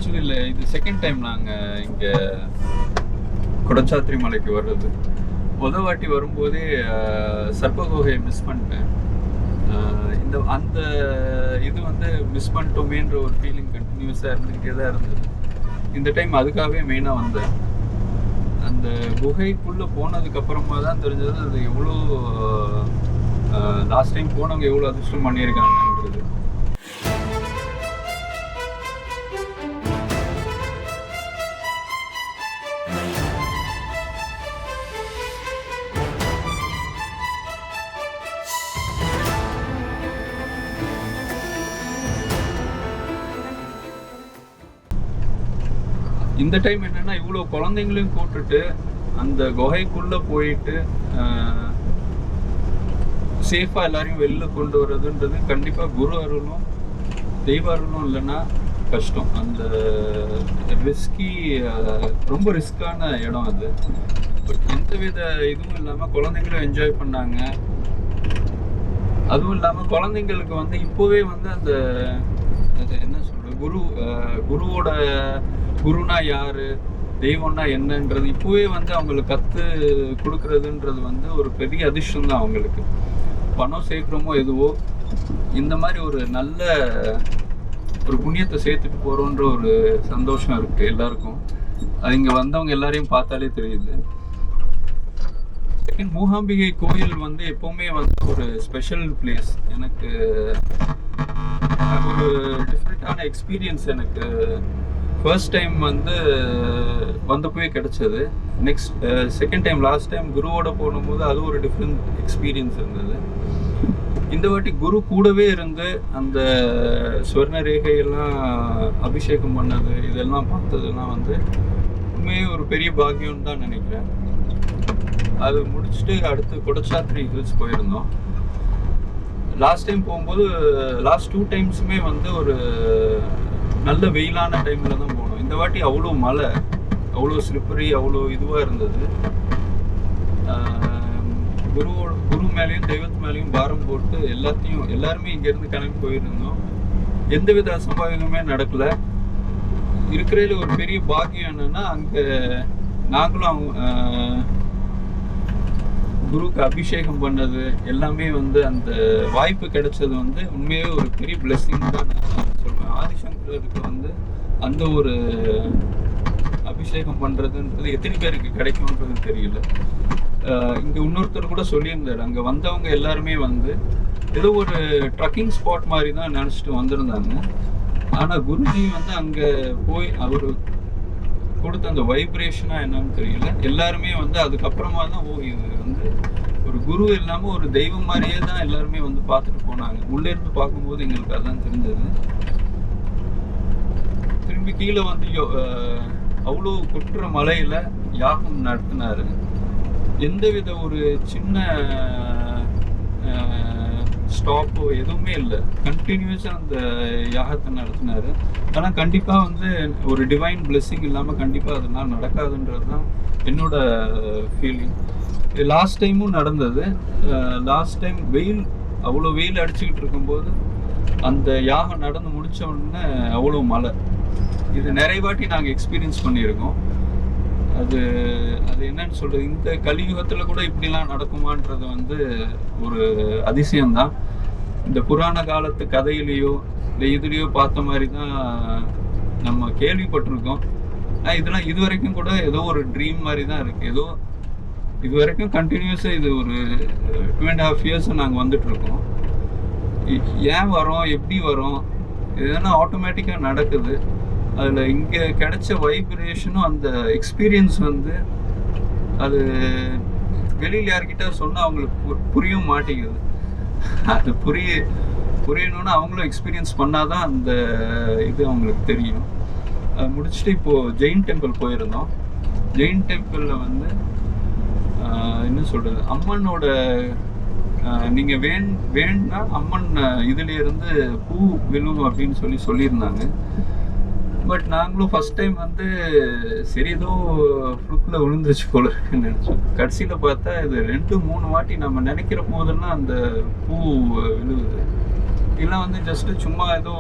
Actually இல்லை, இது second time நாங்கள் இங்கே குடச்சாத்திரி மலைக்கு வர்றது. முதல் வாட்டி வரும்போதே சர்ப்பகுகையை மிஸ் பண்ணிட்டேன். அந்த இது வந்து மிஸ் பண்ணிட்டோமேன்ற ஒரு ஃபீலிங் கண்டினியூஸாக இருந்துக்கிட்டே தான் இருந்தது. இந்த டைம் அதுக்காகவே மெயினாக வந்தேன். அந்த குகைக்குள்ளே போனதுக்கப்புறமா தான் தெரிஞ்சது அது எவ்வளோ லாஸ்ட் டைம் போனவங்க எவ்வளோ அதிர்ஷ்டம் பண்ணியிருக்காங்கன்றது. இந்த டைம் என்னன்னா இவ்வளோ குழந்தைங்களையும் கூப்பிட்டுட்டு அந்த குகைக்குள்ளே போயிட்டு சேஃபாக எல்லாரையும் வெளில கொண்டு வர்றதுன்றது கண்டிப்பாக குரு அருளும் தெய்வ அருளும் இல்லைன்னா கஷ்டம். அந்த ரொம்ப ரிஸ்கான இடம் அது. பட் எந்த வித இதுவும் இல்லாமல் குழந்தைங்களும் என்ஜாய் பண்ணாங்க. அதுவும் இல்லாமல் குழந்தைங்களுக்கு வந்து இப்போவே வந்து அந்த என்ன சொல்கிறது, குருவோட குருனா யாரு, தெய்வம்னா என்னன்றது இப்போவே வந்து அவங்களுக்கு கற்று கொடுக்கறதுன்றது வந்து ஒரு பெரிய அதிர்ஷ்டம் தான் அவங்களுக்கு. பணம் சேர்க்குறோமோ எதுவோ, இந்த மாதிரி ஒரு நல்ல ஒரு புண்ணியத்தை சேர்த்துட்டு போகிறோன்ற ஒரு சந்தோஷம் இருக்குது எல்லாருக்கும். அது இங்கே வந்தவங்க எல்லாரையும் பார்த்தாலே தெரியுது. செகண்ட், மூகாம்பிகை கோயில் வந்து எப்போவுமே வந்து ஒரு ஸ்பெஷல் பிளேஸ். எனக்கு ஒரு டிஃப்ரெண்ட்டான எக்ஸ்பீரியன்ஸ் எனக்கு ஃபர்ஸ்ட் டைம் வந்து வந்தப்போவே கிடச்சது. செகண்ட் டைம் லாஸ்ட் டைம் குருவோட போகும்போது அது ஒரு டிஃப்ரெண்ட் எக்ஸ்பீரியன்ஸ் இருந்தது. இந்த வாட்டி குரு கூடவே இருந்து அந்த ஸ்வர்ண ரேகையெல்லாம் அபிஷேகம் பண்ணது இதெல்லாம் பார்த்ததுலாம் வந்து உண்மையே ஒரு பெரிய பாக்கியம்னு தான் நினைக்கிறேன். அது முடிச்சுட்டு அடுத்து குடச்சாத்திரி ஹில்ஸ் போயிருந்தோம். லாஸ்ட் டைம் போகும்போது லாஸ்ட் 2 டைம்ஸுமே வந்து ஒரு நல்ல வெயிலான டைமில் தான் போனோம். இந்த வாட்டி அவ்வளோ மழை, அவ்வளோ ஸ்லிப்பரி, அவ்வளோ இதுவாக இருந்தது. குரு மேலேயும் தெய்வத்து மேலேயும் பாரம் போட்டு எல்லாருமே இங்கேருந்து கிளம்பி போயிருந்தோம். எந்தவித அசம்பாவிதமே நடக்கலை. இருக்கிறதுல ஒரு பெரிய பாக்கியம் என்னன்னா அங்கே நாங்களும் குருக்கு அபிஷேகம் பண்ணது எல்லாமே வந்து அந்த வாய்ப்பு கிடைச்சது வந்து உண்மையே ஒரு பெரிய பிளெஸிங் தான் நான் சொல்வேன். ஆதிசங்கருக்கு வந்து அந்த ஒரு அபிஷேகம் பண்ணுறதுன்றது எத்தனை பேருக்கு கிடைக்கும்ன்றது தெரியல. இங்கே இன்னொருத்தர் கூட சொல்லியிருந்தார், அங்கே வந்தவங்க எல்லாருமே வந்து ஏதோ ஒரு ட்ரக்கிங் ஸ்பாட் மாதிரி தான் நினச்சிட்டு வந்திருந்தாங்க. ஆனால் குருஜி வந்து அங்கே போய் அவர் கொடுத்த அந்த வைப்ரேஷனாக என்னன்னு தெரியல, எல்லாருமே வந்து அதுக்கப்புறமா தான் இது வந்து ஒரு குரு இல்லாமல் ஒரு தெய்வம் மாதிரியே தான் எல்லாருமே வந்து பார்த்துட்டு போனாங்க. உள்ளேருந்து பார்க்கும்போது எங்களுக்கு அதான் தெரிஞ்சது. திரும்பி கீழே வந்து அவ்வளோ குற்ற மலையில் யாகம் நடத்தினாரு. எந்தவித ஒரு சின்ன ஸ்டாப்போ எதுவுமே இல்லை, கண்டினியூஸாக அந்த யாகத்தை நடத்தினாரு. ஆனால் கண்டிப்பாக வந்து ஒரு டிவைன் பிளெஸ்ஸிங் இல்லாமல் கண்டிப்பாக அதெல்லாம் நடக்காதுன்றது தான் என்னோட ஃபீலிங். லாஸ்ட் டைமும் நடந்தது. லாஸ்ட் டைம் அவ்வளோ வெயில் அடிச்சுக்கிட்டு இருக்கும்போது அந்த யாகம் நடந்து முடித்த உடனே அவ்வளோ மழை. இது நிறைய வாட்டி நாங்கள் எக்ஸ்பீரியன்ஸ் பண்ணியிருக்கோம். அது என்னன்னு சொல்கிறது, இந்த கலியுகத்தில் கூட இப்படிலாம் நடக்குமான்றது வந்து ஒரு அதிசயம்தான். இந்த புராண காலத்து கதையிலையோ இல்லை இதுலேயோ பார்த்த மாதிரி தான் நம்ம கேள்விப்பட்டிருக்கோம். இதெல்லாம் இது வரைக்கும் கூட ஏதோ ஒரு ட்ரீம் மாதிரி தான் இருக்குது. ஏதோ இது வரைக்கும் கண்டினியூஸாக இது ஒரு 2.5 இயர்ஸாக நாங்கள் வந்துட்டுருக்கோம். ஏன் வரோம், எப்படி வரோம், இதெல்லாம் ஆட்டோமேட்டிக்காக நடக்குது. அதில் இங்கே கிடைச்ச வைப்ரேஷனும் அந்த எக்ஸ்பீரியன்ஸ் வந்து அது வெளியில் யார்கிட்ட சொன்னால் அவங்களுக்கு புரியவும் மாட்டேங்குது. அது புரியணும்னா அவங்களும் எக்ஸ்பீரியன்ஸ் பண்ணாதான் அந்த இது அவங்களுக்கு தெரியும். அது முடிச்சுட்டு இப்போது ஜெயின் டெம்பிள் போயிருந்தோம். ஜெயின் டெம்பிளில் வந்து என்ன சொல்கிறது, அம்மனோட நீங்கள் வேணும்னா அம்மன் இதுலேருந்து பூ விழும் அப்படின்னு சொல்லியிருந்தாங்க. பட் நாங்களும் ஃபஸ்ட் டைம் வந்து சரி ஏதோ ஃப்ளுக்கில் விழுந்துருச்சு போல இருக்குன்னு நினச்சோம். கடைசியில் பார்த்தா இது 2-3 வாட்டி நம்ம நினைக்கிற போதெல்லாம் அந்த பூ விழுவுது. இதெல்லாம் வந்து ஜஸ்ட்டு சும்மா ஏதோ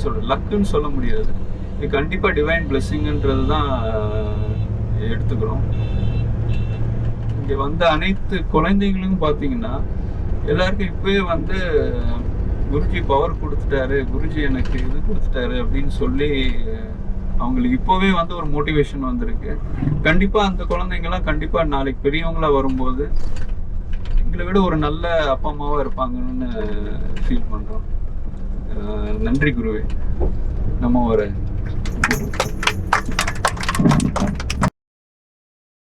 சொல்கிறது, லக்குன்னு சொல்ல முடியாது, இது கண்டிப்பாக டிவைன் பிளெஸ்ஸிங்ன்றது தான் எடுத்துக்கிறோம். இங்கே வந்த அனைத்து குழந்தைங்களும் பார்த்தீங்கன்னா எல்லாருக்கும் இப்போவே வந்து குருஜி பவர் கொடுத்துட்டாரு, குருஜி எனக்கு இது கொடுத்துட்டாரு அப்படின்னு சொல்லி அவங்களுக்கு இப்போவே வந்து ஒரு மோட்டிவேஷன் வந்திருக்கு. கண்டிப்பாக அந்த குழந்தைங்கலாம் கண்டிப்பாக நாளைக்கு பெரியவங்களா வரும்போது எங்களை விட ஒரு நல்ல அப்பா அம்மாவாக இருப்பாங்கன்னு ஃபீல் பண்ணுறோம். நன்றி குருவே. நம்ம ஒரு